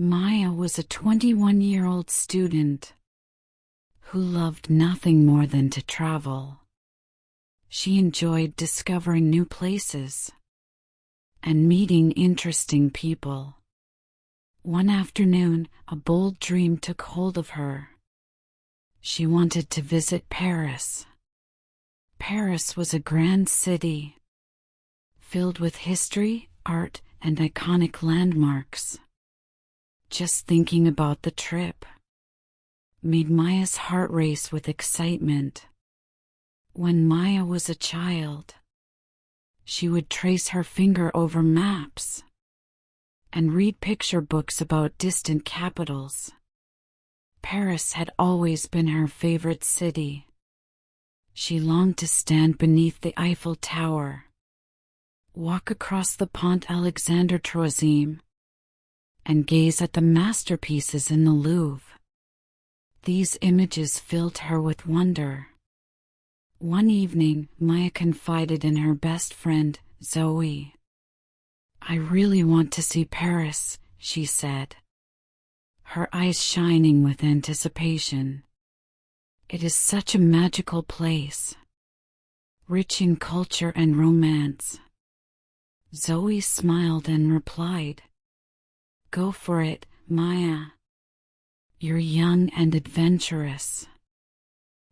Maya was a 21-year-old student who loved nothing more than to travel. She enjoyed discovering new places and meeting interesting people. One afternoon, a bold dream took hold of her. She wanted to visit Paris. Paris was a grand city, filled with history, art, and iconic landmarks. Just thinking about the trip made Maya's heart race with excitement. When Maya was a child, she would trace her finger over maps and read picture books about distant capitals. Paris had always been her favorite city. She longed to stand beneath the Eiffel Tower, walk across the Pont Alexandre Troisième, and gaze at the masterpieces in the Louvre. These images filled her with wonder. One evening, Maya confided in her best friend, Zoe. "I really want to see Paris," she said, her eyes shining with anticipation. "It is such a magical place, rich in culture and romance." Zoe smiled and replied, "Go for it, Maya. You're young and adventurous.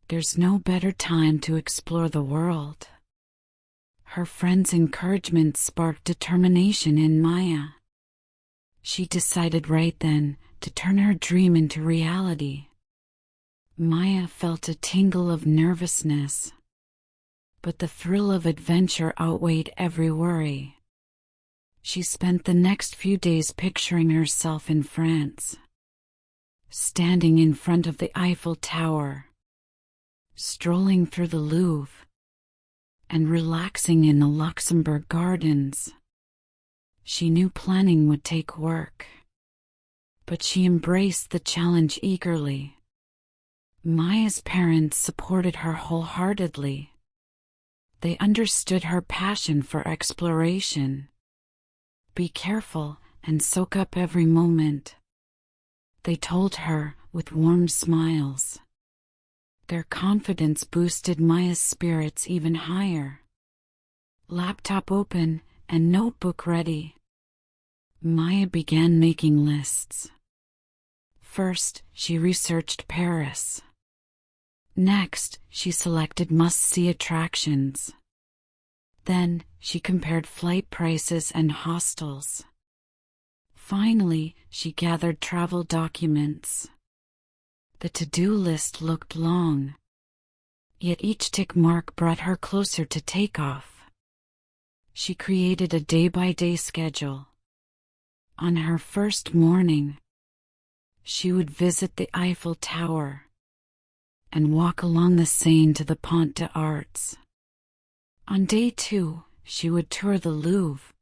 There's no better time to explore the world." Her friend's encouragement sparked determination in Maya. She decided right then to turn her dream into reality. Maya felt a tingle of nervousness, but the thrill of adventure outweighed every worry. She spent the next few days picturing herself in France, standing in front of the Eiffel Tower, strolling through the Louvre, and relaxing in the Luxembourg Gardens. She knew planning would take work, but she embraced the challenge eagerly. Maya's parents supported her wholeheartedly. They understood her passion for exploration. "Be careful and soak up every moment," they told her with warm smiles. Their confidence boosted Maya's spirits even higher. Laptop open and notebook ready, Maya began making lists. First, she researched Paris. Next, she selected must-see attractions. Then, she compared flight prices and hostels. Finally, she gathered travel documents. The to-do list looked long, yet each tick mark brought her closer to takeoff. She created a day-by-day schedule. On her first morning, she would visit the Eiffel Tower and walk along the Seine to the Pont des Arts. On day 2, she would tour the Louvre,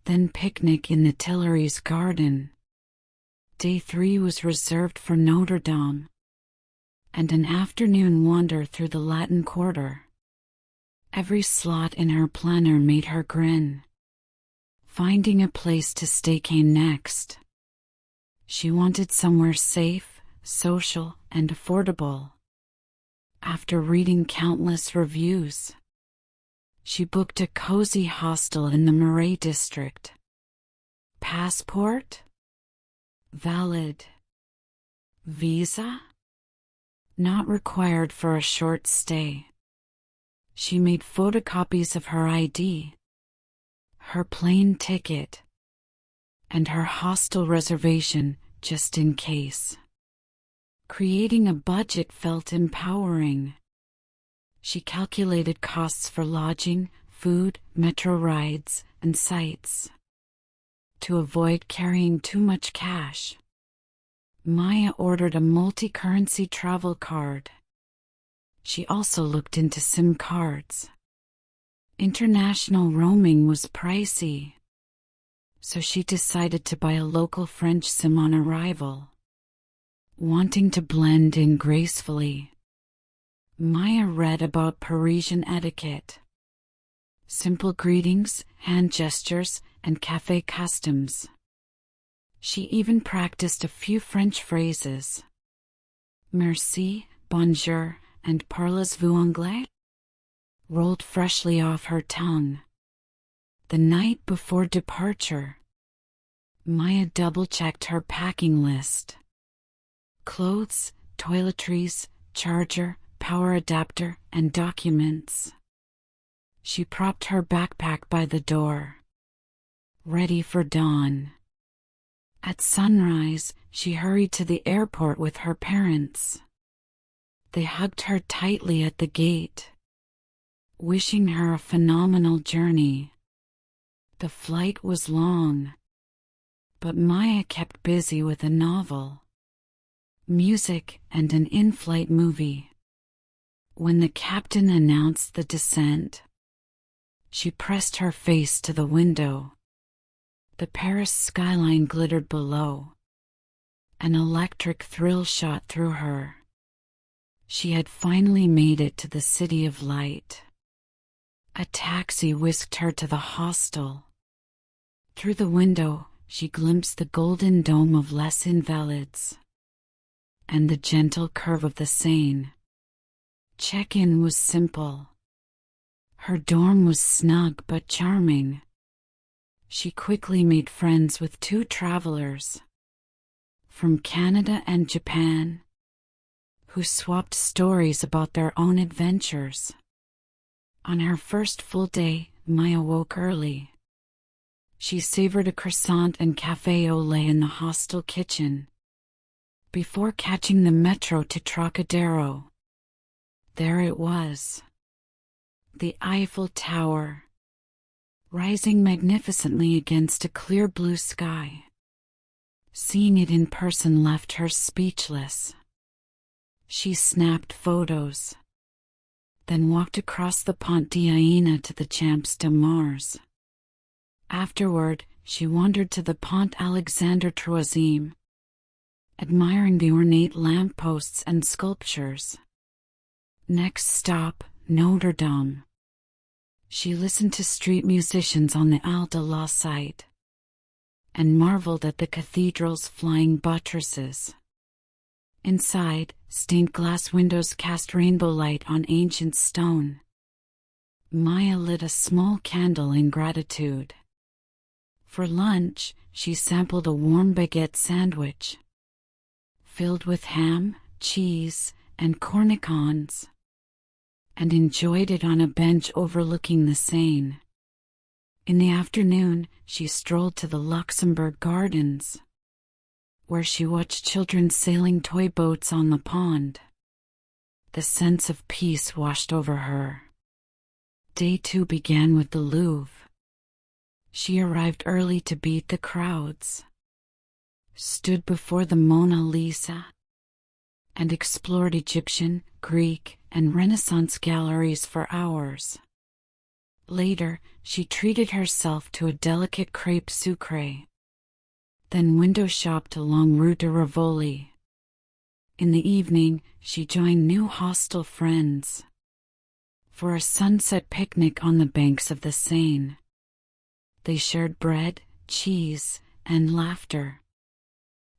then picnic in the Tuileries garden. Day 3 was reserved for Notre Dame, and an afternoon wander through the Latin Quarter. Every slot in her planner made her grin. Finding a place to staycay next. She wanted somewhere safe, social, and affordable. After reading countless reviews, she booked a cozy hostel in the Marais district. Passport? Valid. Visa? Not required for a short stay. She made photocopies of her ID, her plane ticket, and her hostel reservation just in case. Creating a budget felt empowering. She calculated costs for lodging, food, metro rides, and sights. To avoid carrying too much cash, Maya ordered a multi-currency travel card. She also looked into SIM cards. International roaming was pricey, so she decided to buy a local French SIM on arrival. Wanting to blend in gracefully, Maya read about Parisian etiquette. Simple greetings, hand gestures, and café customs. She even practiced a few French phrases. Merci, bonjour, and parlez-vous anglais? Rolled freshly off her tongue. The night before departure, Maya double-checked her packing list. Clothes, toiletries, charger, power adapter, and documents. She propped her backpack by the door, ready for dawn. At sunrise, she hurried to the airport with her parents. They hugged her tightly at the gate, wishing her a phenomenal journey. The flight was long, but Maya kept busy with a novel, music, and an in-flight movie. When the captain announced the descent, she pressed her face to the window. The Paris skyline glittered below. An electric thrill shot through her. She had finally made it to the City of Light. A taxi whisked her to the hostel. Through the window, she glimpsed the golden dome of Les Invalides and the gentle curve of the Seine. Check-in was simple. Her dorm was snug but charming. She quickly made friends with two travelers from Canada and Japan, who swapped stories about their own adventures. On her first full day, Maya woke early. She savored a croissant and café au lait in the hostel kitchen, before catching the metro to Trocadero. There it was, the Eiffel Tower, rising magnificently against a clear blue sky. Seeing it in person left her speechless. She snapped photos, then walked across the Pont d'Iéna to the Champs de Mars. Afterward, she wandered to the Pont Alexandre Troisième, admiring the ornate lampposts and sculptures. Next stop, Notre Dame. She listened to street musicians on the Al de la Cite and marveled at the cathedral's flying buttresses. Inside, stained glass windows cast rainbow light on ancient stone. Maya lit a small candle in gratitude. For lunch, she sampled a warm baguette sandwich, filled with ham, cheese, and cornichons, and enjoyed it on a bench overlooking the Seine. In the afternoon, she strolled to the Luxembourg Gardens, where she watched children sailing toy boats on the pond. The sense of peace washed over her. Day 2 began with the Louvre. She arrived early to beat the crowds, stood before the Mona Lisa, and explored Egyptian, Greek, and Renaissance galleries for hours. Later, she treated herself to a delicate crêpe sucrée, then window shopped along Rue de Rivoli. In the evening, she joined new hostel friends for a sunset picnic on the banks of the Seine. They shared bread, cheese, and laughter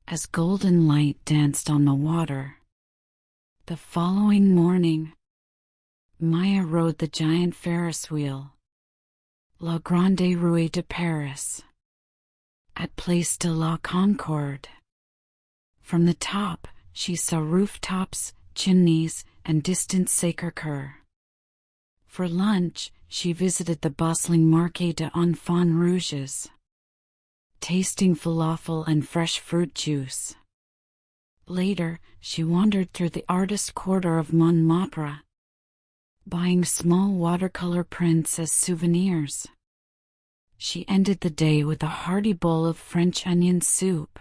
as golden light danced on the water. The following morning, Maya rode the giant Ferris wheel, La Grande Roue de Paris, at Place de la Concorde. From the top, she saw rooftops, chimneys, and distant Sacré-Cœur. For lunch, she visited the bustling Marché des Enfants Rouges, tasting falafel and fresh fruit juice. Later, she wandered through the artist quarter of Montmartre, buying small watercolor prints as souvenirs. She ended the day with a hearty bowl of French onion soup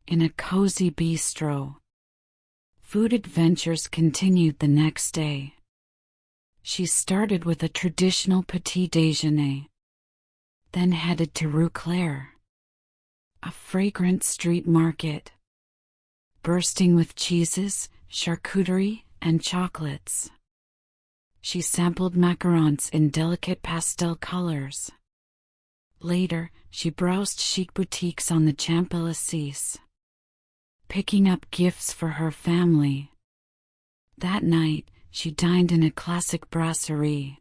in a cozy bistro. Food adventures continued the next day. She started with a traditional petit déjeuner, then headed to Rue Claire, a fragrant street market, bursting with cheeses, charcuterie, and chocolates. She sampled macarons in delicate pastel colors, Later, she browsed chic boutiques on the Champs-Élysées, picking up gifts for her family. That night, she dined in a classic brasserie,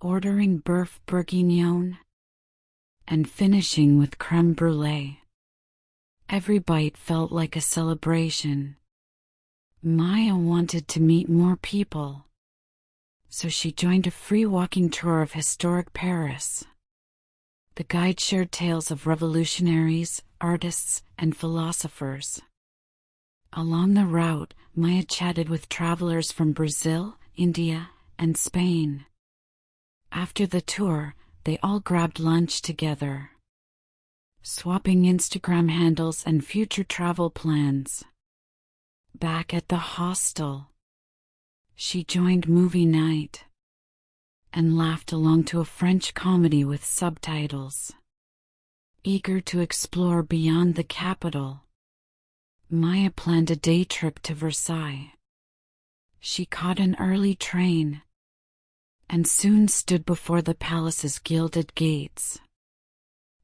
ordering bœuf bourguignon and finishing with crème brûlée. Every bite felt like a celebration. Maya wanted to meet more people, so she joined a free walking tour of historic Paris. The guide shared tales of revolutionaries, artists, and philosophers. Along the route, Maya chatted with travelers from Brazil, India, and Spain. After the tour, they all grabbed lunch together, swapping Instagram handles and future travel plans. Back at the hostel, she joined movie night and laughed along to a French comedy with subtitles. Eager to explore beyond the capital, Maya planned a day trip to Versailles. She caught an early train and soon stood before the palace's gilded gates.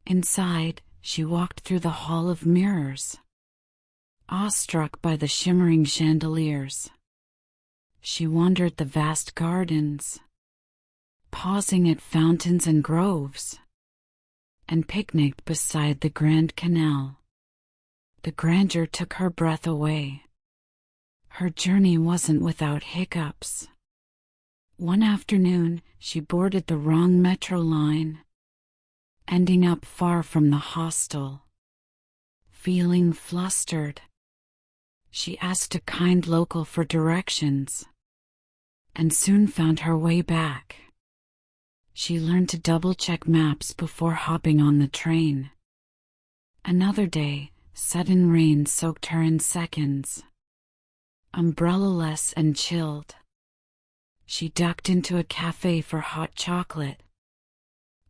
Inside, she walked through the Hall of Mirrors, awestruck by the shimmering chandeliers. She wandered the vast gardens, pausing at fountains and groves, and picnicked beside the Grand Canal. The grandeur took her breath away. Her journey wasn't without hiccups. One afternoon, she boarded the wrong metro line, ending up far from the hostel. Feeling flustered, she asked a kind local for directions, and soon found her way back. She learned to double-check maps before hopping on the train. Another day, sudden rain soaked her in seconds. Umbrella-less and chilled, she ducked into a cafe for hot chocolate,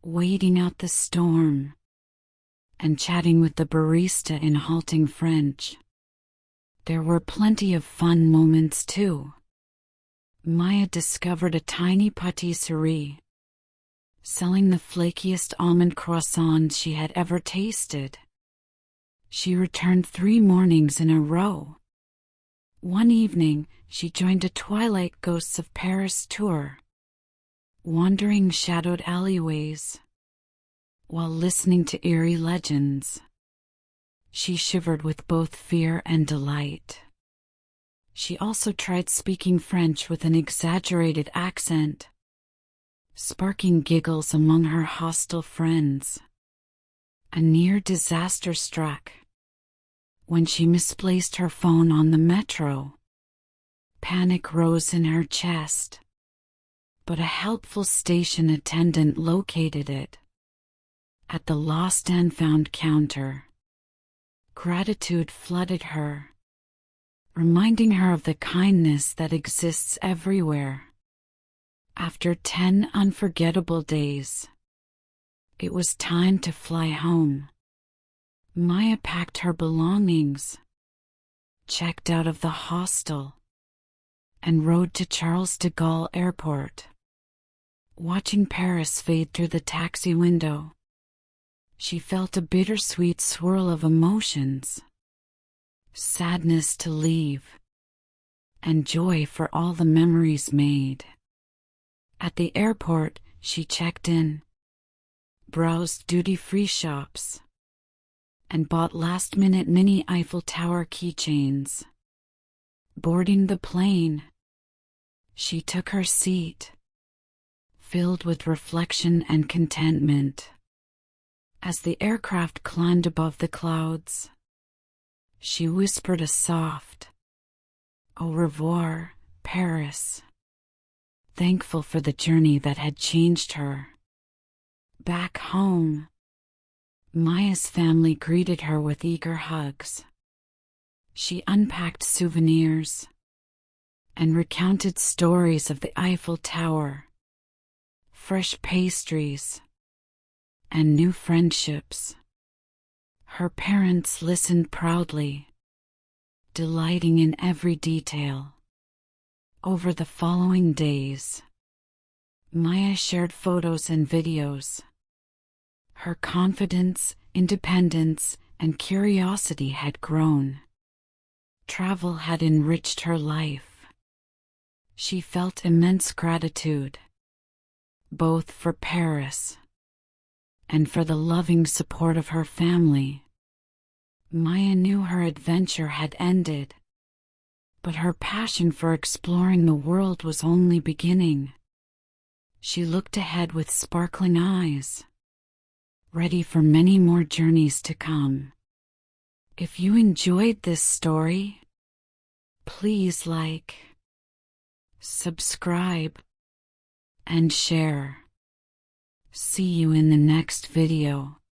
waiting out the storm and chatting with the barista in halting French. There were plenty of fun moments too. Maya discovered a tiny patisserie, selling the flakiest almond croissants she had ever tasted. She returned 3 mornings in a row. One evening, she joined a Twilight Ghosts of Paris tour, wandering shadowed alleyways while listening to eerie legends. She shivered with both fear and delight. She also tried speaking French with an exaggerated accent, sparking giggles among her hostile friends. A near disaster struck when she misplaced her phone on the metro. Panic rose in her chest, but a helpful station attendant located it at the lost and found counter. Gratitude flooded her, reminding her of the kindness that exists everywhere. After 10 unforgettable days, it was time to fly home. Maya packed her belongings, checked out of the hostel, and rode to Charles de Gaulle Airport. Watching Paris fade through the taxi window, she felt a bittersweet swirl of emotions: sadness to leave, and joy for all the memories made. At the airport, she checked in, browsed duty-free shops, and bought last-minute mini Eiffel Tower keychains. Boarding the plane, she took her seat, filled with reflection and contentment. As the aircraft climbed above the clouds, she whispered a soft "Au revoir, Paris," thankful for the journey that had changed her. Back home, Maya's family greeted her with eager hugs. She unpacked souvenirs and recounted stories of the Eiffel Tower, fresh pastries, and new friendships. Her parents listened proudly, delighting in every detail. Over the following days, Maya shared photos and videos, Her confidence, independence, and curiosity had grown. Travel had enriched her life. She felt immense gratitude, both for Paris and for the loving support of her family. Maya knew her adventure had ended, but her passion for exploring the world was only beginning. She looked ahead with sparkling eyes, ready for many more journeys to come. If you enjoyed this story, please like, subscribe, and share. See you in the next video.